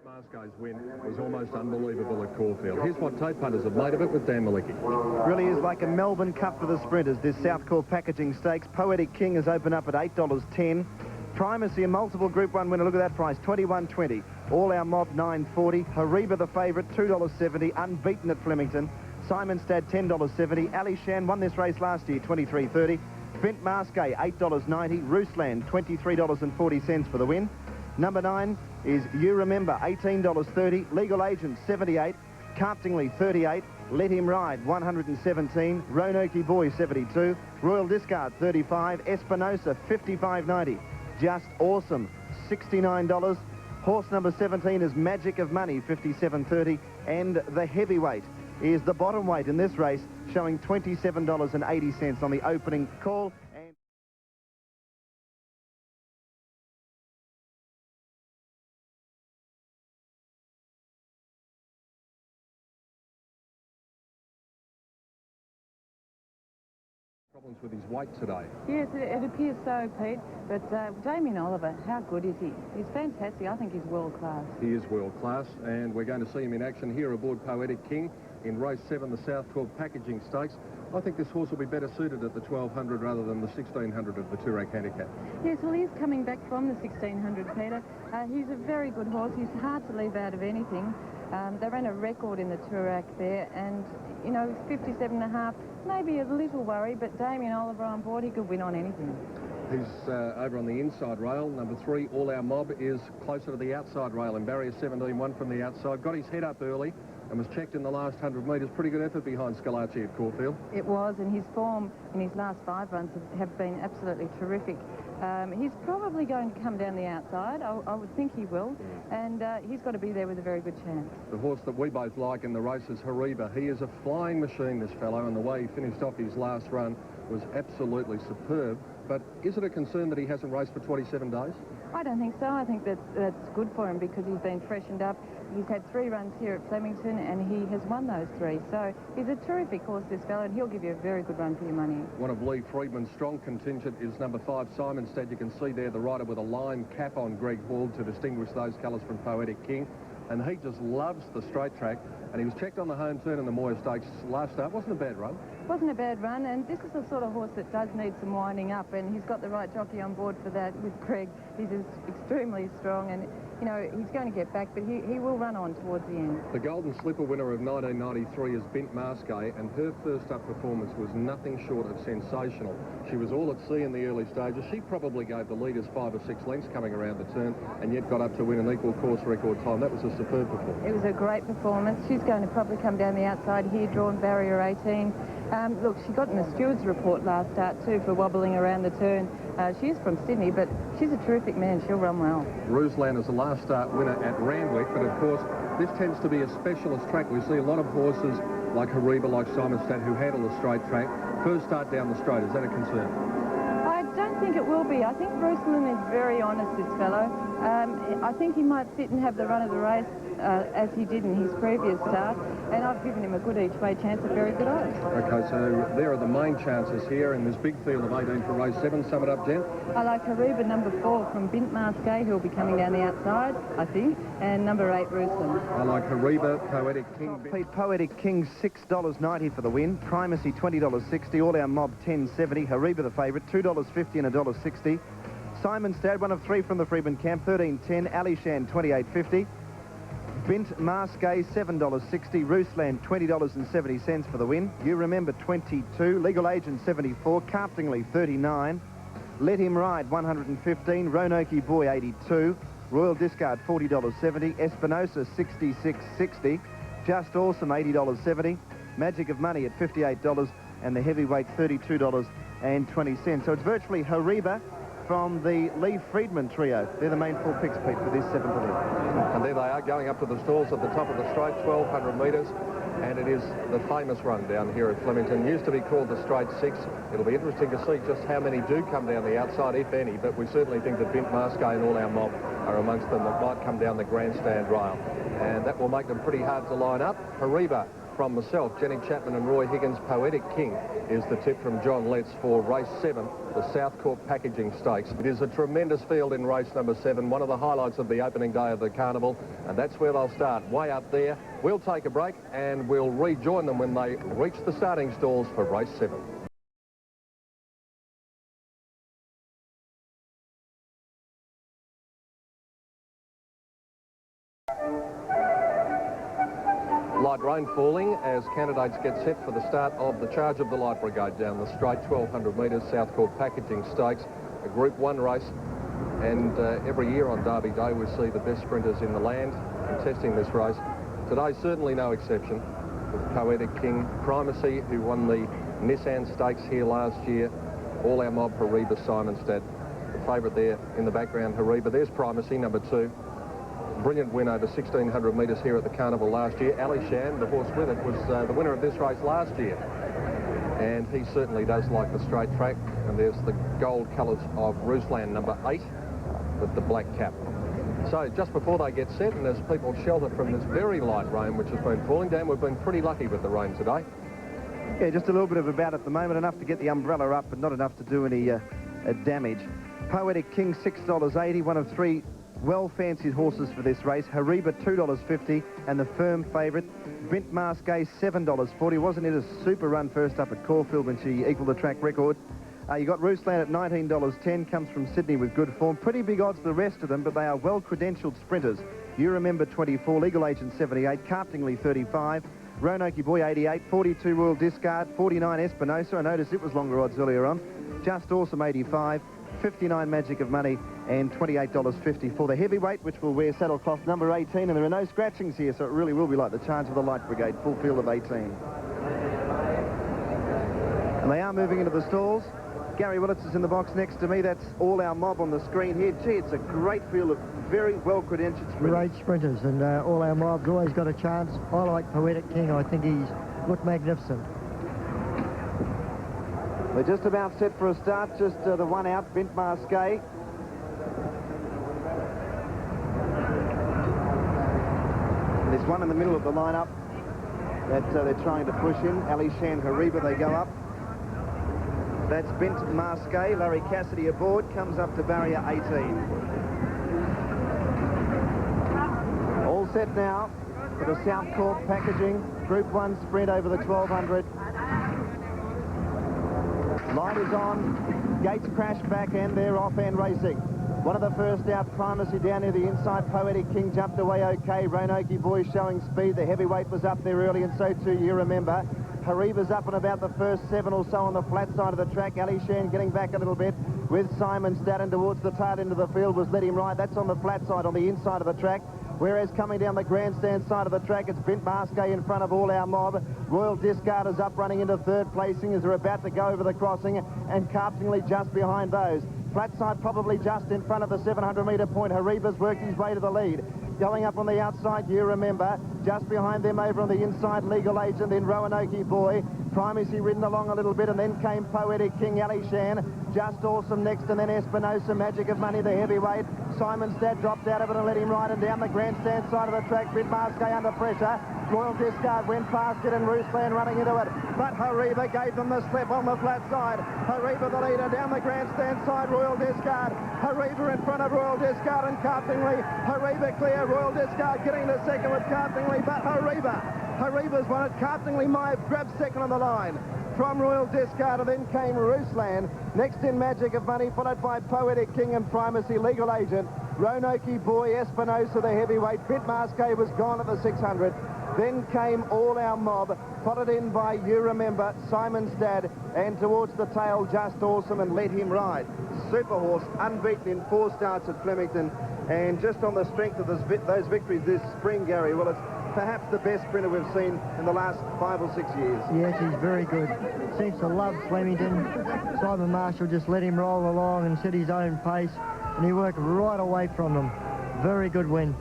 Mascay's win was almost unbelievable at Caulfield. Here's what tape punters have made of it with Dan Malicki. Really is like a Melbourne Cup for the sprinters, this Southcorp Packaging Stakes. Poetic King has opened up at $8.10. Primacy, a multiple Group 1 winner, look at that price, $21.20. All Our Mob, $9.40. Hariba, the favourite, $2.70, unbeaten at Flemington. Simonstad, $10.70. Ali Shan won this race last year, $23.30. Bint Mascay, $8.90. Roosland, $23.40 for the win. Number 9 is You Remember, $18.30. Legal Agent, $78. Carptingly, $38. Let Him Ride, $117. Roanoke Boy, $72. Royal Discard, $35. Espinosa, $55.90. Just Awesome, $69. Horse number 17 is Magic of Money, $57.30. And the heavyweight is the bottom weight in this race, showing $27.80 on the opening call. Problems with his weight today. Yes, it appears so, Pete. But Damien Oliver, how good is he? He's fantastic. I think he's world class. He is world class, and we're going to see him in action here aboard Poetic King in race 7, the Southcorp Packaging Stakes. I think this horse will be better suited at the 1200 rather than the 1600 of the Toorak Handicap. Yes, well, he's coming back from the 1600, Peter. He's a very good horse. He's hard to leave out of anything. They ran a record in the Toorak there, and, you know, 57.5, maybe a little worry, but Damien Oliver on board, he could win on anything. He's over on the inside rail. Number 3, All Our Mob, is closer to the outside rail, and barrier 17, one from the outside. Got his head up early and was checked in the last 100 metres. Pretty good effort behind Scalacci at Caulfield. It was, and his form in his last 5 runs have been absolutely terrific. He's probably going to come down the outside. I would think he will, and he's got to be there with a very good chance. The horse that we both like in the race is Hariba. He is a flying machine, this fellow, and the way he finished off his last run was absolutely superb. But is it a concern that he hasn't raced for 27 days? I don't think so. I think that's good for him because he's been freshened up. He's had 3 runs here at Flemington, and he has won those 3. So he's a terrific horse, this fellow, and he'll give you a very good run for your money. One of Lee Friedman's strong contingent is number 5, Simonstad. You can see there the rider with a lime cap on, Greg Hall, to distinguish those colours from Poetic King. And he just loves the straight track, and he was checked on the home turn in the Moir Stakes last start. Wasn't a bad run. Wasn't a bad run, and this is the sort of horse that does need some winding up, and he's got the right jockey on board for that with Greg. He's extremely strong, and, you know, he's going to get back, but he will run on towards the end. The Golden Slipper winner of 1993 is Bint Mascay, and her first up performance was nothing short of sensational. She was all at sea in the early stages. She probably gave the leaders 5 or 6 lengths coming around the turn, and yet got up to win an equal course record time. That was a superb performance. It was a great performance. She's going to probably come down the outside here, drawn barrier 18. Look, she got in the steward's report last start too for wobbling around the turn. She is from Sydney, but she's a terrific man. She'll run well. Roosland is the last start winner at Randwick, but of course this tends to be a specialist track. We see a lot of horses like Hariba, like Simonstad, who handle the straight track. First start down the straight, is that a concern? I don't think it will be. I think Roosland is very honest, this fellow. I think he might sit and have the run of the race as he did in his previous start, and I've given him a good each-way chance at very good odds. Okay, so there are the main chances here in this big field of 18 for race 7. Sum it up, Jen. I like Hariba, number 4 from Bint Mascay, who'll be coming down the outside, I think, and number 8, Roosland. I like Hariba, Poetic King. Pete, Poetic King, $6.90 for the win. Primacy, $20.60. All Our Mob, $10.70. Hariba, the favourite, $2.50 and $1.60. Simonstad, one of 3 from the Freeman camp, $13.10. Ali Shan, $28.50. Bint Mascay, $7.60. Roosland, $20.70 for the win. You Remember, $22. Legal Agent, $74. Carptingly, $39. Let Him Ride, $115. Roanoke Boy, $82. Royal Discard, $40.70. Espinosa, $66.60. Just Awesome, $80.70. Magic of Money at $58. And the heavyweight, $32.20. So it's virtually Hariba from the Lee Friedman trio. They're the main 4 picks, Pete, for this 7th event. And there they are, going up to the stalls at the top of the straight, 1,200 metres. And it is the famous run down here at Flemington. Used to be called the Straight 6. It'll be interesting to see just how many do come down the outside, if any. But we certainly think that Bint Mascay and All Our Mob are amongst them that might come down the grandstand rail. And that will make them pretty hard to line up. Hariba from myself, Jenny Chapman and Roy Higgins. Poetic King is the tip from John Letts for race 7, the Southcorp Packaging Stakes. It is a tremendous field in race number 7, one of the highlights of the opening day of the carnival, and that's where they'll start, way up there. We'll take a break and we'll rejoin them when they reach the starting stalls for race 7. Light rain falling as candidates get set for the start of the Charge of the Light Brigade down the straight, 1,200 metres, Southcorp Packaging Stakes, a Group 1 race. And every year on Derby Day we see the best sprinters in the land contesting this race. Today certainly no exception, with Poetic King, Primacy, who won the Nissan Stakes here last year, All Our Mob, Hariba, Simonstad. The favourite there in the background, Hariba. There's Primacy, number 2. Brilliant win over 1,600 metres here at the carnival last year. Ali Shan, the horse with it, was the winner of this race last year. And he certainly does like the straight track. And there's the gold colours of Ruslan, number 8, with the black cap. So just before they get set, and as people shelter from this very light rain which has been falling down, we've been pretty lucky with the rain today. Yeah, just a little bit of a bout at the moment, enough to get the umbrella up, but not enough to do any damage. Poetic King, $6.80, one of 3 well-fancied horses for this race. Hariba, $2.50, and the firm favourite, Bint Masqué, $7.40. Wasn't it a super run first up at Caulfield when she equalled the track record? You got Ruslan at $19.10, comes from Sydney with good form. Pretty big odds, the rest of them, but they are well-credentialed sprinters. You Remember 24, Legal Agent 78, Carptingly 35, Roanoke Boy 88, 42 Royal Discard, 49 Espinosa. I noticed it was longer odds earlier on. Just Awesome 85, 59 Magic of Money, and $28.50 for the heavyweight, which will wear saddlecloth number 18, and there are no scratchings here, so it really will be like the Charge of the Light Brigade, full field of 18. And they are moving into the stalls. Gary Willits is in the box next to me. That's All Our Mob on the screen here. Gee, it's a great field of very well-credentialed sprinters. Great sprinters, and All Our Mob's always got a chance. I like Poetic King. I think he's looked magnificent. We're just about set for a start, just the one out, Bint Masqué. There's one in the middle of the lineup that they're trying to push in. Ali Shan, Hariba, they go up. That's Bint Masqué. Larry Cassidy aboard, comes up to barrier 18. All set now for the Southcorp Packaging Group 1 sprint over the 1,200. Light is on, gates crash back and they're off and racing. One of the first out, Primacy down near the inside. Poetic King jumped away okay. Roanoke Boy showing speed. The heavyweight was up there early, and so too You Remember. Hariba's up and about the first 7 or so on the flat side of the track. Ali Shan getting back a little bit with Simon Staden towards the tail end of the field was Let Him Ride. That's on the flat side, on the inside of the track. Whereas coming down the grandstand side of the track, it's Bint Masqué in front of All Our Mob. Royal Discard is up running into 3rd placing as they're about to go over the crossing, and Carptingly just behind those. Flat side probably just in front of the 700-metre point. Hariba's worked his way to the lead. Going up on the outside, You Remember. Just behind them over on the inside, Legal Agent, then Roanoke Boy. Primacy ridden along a little bit, and then came Poetic King, Ali Shan. Just Awesome next, and then Espinosa, Magic of Money, the heavyweight. Simon Stad dropped out of it and Let Him Ride, and down the grandstand side of the track, Bint Masqué under pressure. Royal Discard went past it, and Ruslan running into it. But Hariba gave them the slip on the flat side. Hariba the leader down the grandstand side, Royal Discard. Hariba in front of Royal Discard and Carptingly. Hariba clear, Royal Discard getting the second with Carptingly, but Hariba's won it. Carptingly might have grabbed second on the line from Royal Discard, and then came Ruslan. Next in Magic of Money, followed by Poetic King and Primacy, Legal Agent. Roanoke Boy, Espinosa, the heavyweight. Bint Masqué was gone at the 600. Then came All Our Mob, followed in by You Remember, Simon Stad, and towards the tail, Just Awesome and Let Him Ride. Super horse, unbeaten in 4 starts at Flemington, and just on the strength of those victories this spring, Gary, well, it's perhaps the best sprinter we've seen in the last 5 or 6 years. Yes, he's very good. Seems to love Flemington. Simon Marshall just let him roll along and set his own pace, and he worked right away from them. Very good win.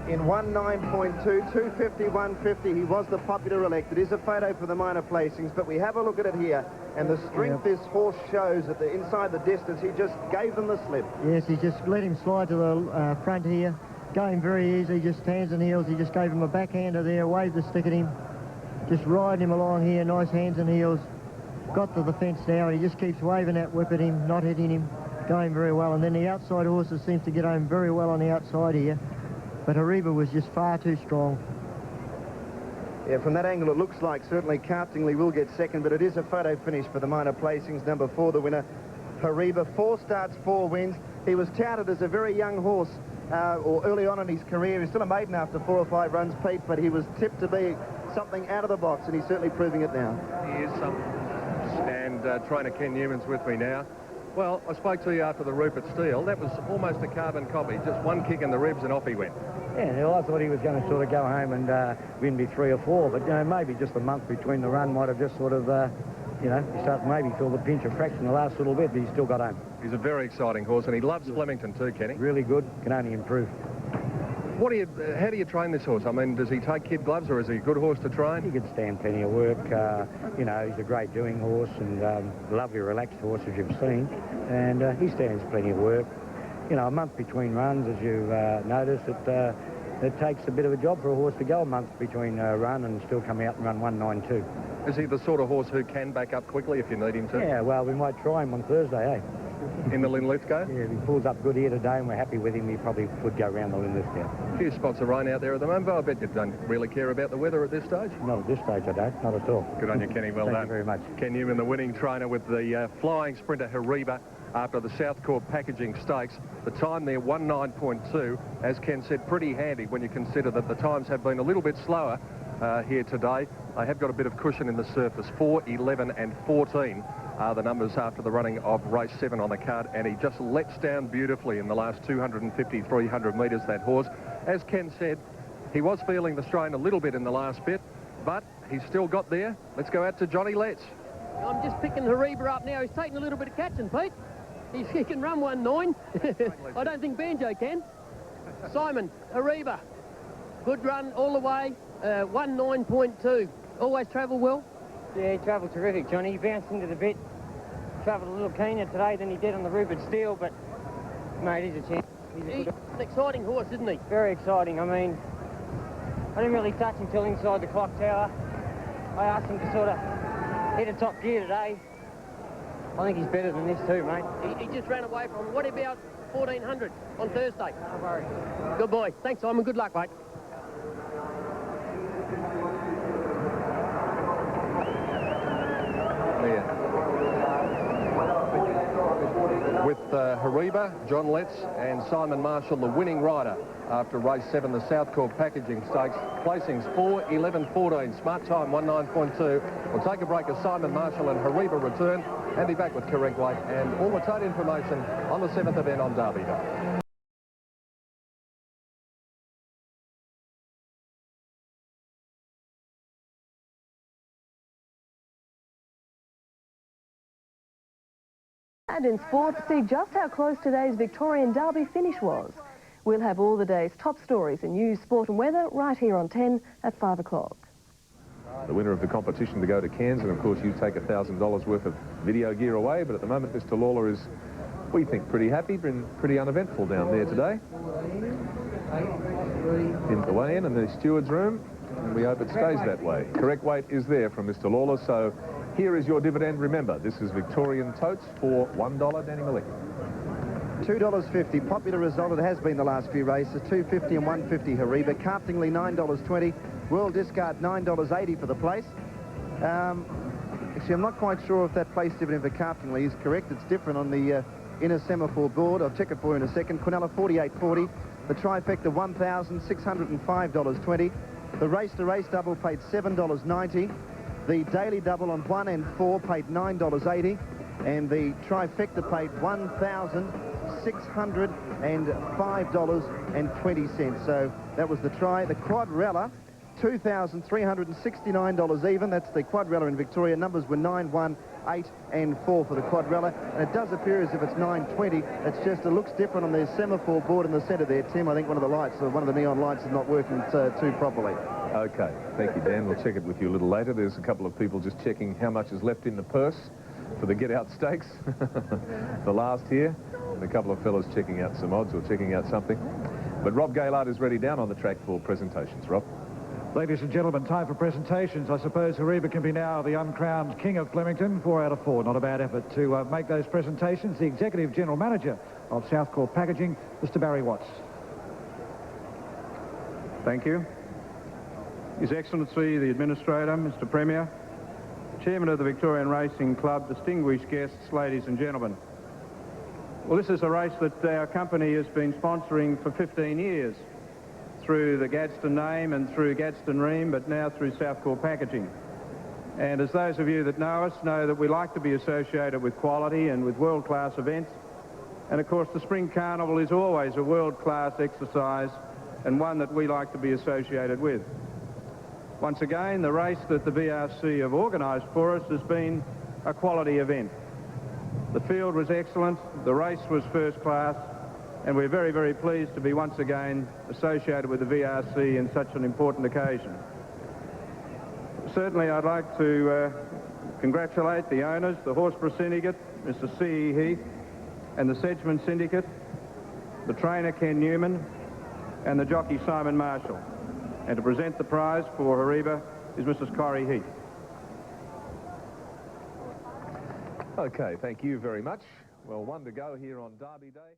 In 1:09.2, 2:50, 1:50, he was the popular elect. It is a photo for the minor placings, but we have a look at it here, and the strength this horse shows at the inside the distance, he just gave them the slip. Yes, he just let him slide to the front here, going very easy, just hands and heels. He just gave him a backhander there, waved the stick at him. just riding him along here, nice hands and heels. Got to the fence now, and he just keeps waving that whip at him, not hitting him, going very well. And then the outside horses seems to get home very well on the outside here. But Hariba was just far too strong. Yeah, from that angle it looks like certainly Cartingly will get second, but it is a photo finish for the minor placings. Number 4, the winner, Hariba. 4 starts, 4 wins. He was touted as a very young horse, or early on in his career. He's still a maiden after 4 or 5 runs, Pete, but he was tipped to be something out of the box, and he's certainly proving it now. He is something. And trainer Ken Newman's with me now. Well, I spoke to you after the Rupert Steele. That was almost a carbon copy. Just one kick in the ribs and off he went. Yeah, well, I thought he was going to sort of go home and win me 3 or 4, but, you know, maybe just a month between the run might have just sort of, you know, he started maybe feel the pinch of fraction the last little bit, but he still got home. He's a very exciting horse, and he loves Flemington too, Kenny. Really good, can only improve. How do you train this horse? I mean, does he take kid gloves, or is he a good horse to train? He can stand plenty of work. You know, he's a great doing horse and lovely relaxed horse, as you've seen, and he stands plenty of work. You know, a month between runs, as you've noticed, it takes a bit of a job for a horse to go a month between run and still come out and run 1.92. Is he the sort of horse who can back up quickly if you need him to? Yeah, well, we might try him on Thursday, eh? In the Linlithgow? Yeah, if he pulls up good here today and we're happy with him, he probably would go round the Linlithgow. A few spots of rain out there at the moment, but I bet you don't really care about the weather at this stage. Not at this stage, I don't. Not at all. Good on you, Kenny. Well done. Thank you very much. Ken Newman, the winning trainer with the flying sprinter Hariba after the Southcorp Packaging Stakes. The time there, 1:09.2. As Ken said, pretty handy when you consider that the times have been a little bit slower here today. They have got a bit of cushion in the surface. 4, 11 and 14 are the numbers after the running of race 7 on the card, and he just lets down beautifully in the last 250, 300 metres, that horse. As Ken said, he was feeling the strain a little bit in the last bit, but he's still got there. Let's go out to Johnny Letts. I'm just picking Hariba up now. He's taking a little bit of catching, Pete. He can run 1.9. I don't think Banjo can. Simon, Hariba. Good run all the way. 1.9.2. Always travel well? Yeah, he travelled terrific, Johnny. He bounced into the bit. Travelled a little keener today than he did on the Rupert Steele, but, mate, he's a champ. He's an exciting horse, isn't he? Very exciting. I mean, I didn't really touch him till inside the clock tower. I asked him to sort of hit a top gear today. I think he's better than this too, mate. He just ran away from, what about 1400 on Thursday? No worries. Good boy. Thanks, Simon. Good luck, mate. With Hariba, John Letts and Simon Marshall, the winning rider after race 7, the Southcorp Packaging Stakes. Placings 4, 11, 14. Smart time 1.9.2. We'll take a break as Simon Marshall and Hariba return and be back with correct weight and all the tote information on the 7th event on Derby Day. And in sport, see just how close today's Victorian Derby finish was. We'll have all the day's top stories in news, sport and weather right here on 10 at 5 o'clock. The winner of the competition to go to Cairns, and of course you take $1,000 worth of video gear away, but at the moment Mr. Lawler is, we think, pretty happy, been pretty uneventful down there today. In the weigh-in and the steward's room, and we hope it stays that way. Correct weight is there from Mr. Lawler, so here is your dividend. Remember, this is Victorian totes for $1, Danny Malik. $2.50, popular result it has been the last few races. $2.50 and $1.50 Hariba. Cartingly $9.20. World Discard $9.80 for the place. Actually, I'm not quite sure if that place dividend for Cartingly is correct. It's different on the inner semaphore board. I'll check it for you in a second. Quinella $48.40. The trifecta $1,605.20. The race-to-race double paid $7.90. The daily double on 1 and 4 paid $9.80. And the trifecta paid $1,605.20. So that was the try. The quadrella, $2,369 even. That's the quadrella in Victoria. Numbers were 9, 1, 8 and 4 for the quadrella. And it does appear as if it's 9.20. It's just, it looks different on the semaphore board in the centre there, Tim. I think one of the lights, or one of the neon lights is not working too properly. Okay, thank you, Dan. We'll check it with you a little later. There's a couple of people just checking how much is left in the purse for the get-out stakes. The last here. And a couple of fellas checking out some odds or checking out something. But Rob Gaylard is ready down on the track for presentations. Rob? Ladies and gentlemen, time for presentations. I suppose Hariba can be now the uncrowned king of Flemington. 4 out of 4. Not a bad effort to make those presentations. The Executive General Manager of Southcorp Packaging, Mr. Barry Watts. Thank you. His Excellency, the Administrator, Mr. Premier, Chairman of the Victorian Racing Club, distinguished guests, ladies and gentlemen. Well, this is a race that our company has been sponsoring for 15 years through the Gadsden name and through Gadsden Ream, but now through Southcorp Packaging. And as those of you that know us know that we like to be associated with quality and with world-class events. And of course, the Spring Carnival is always a world-class exercise and one that we like to be associated with. Once again, the race that the VRC have organised for us has been a quality event. The field was excellent, the race was first class, and we're very, very pleased to be once again associated with the VRC in such an important occasion. Certainly, I'd like to congratulate the owners, the Horseborough Syndicate, Mr. C.E. Heath, and the Sedgman Syndicate, the trainer Ken Newman, and the jockey Simon Marshall. And to present the prize for Hariba is Mrs. Corrie Heath. Okay, thank you very much. Well, one to go here on Derby Day.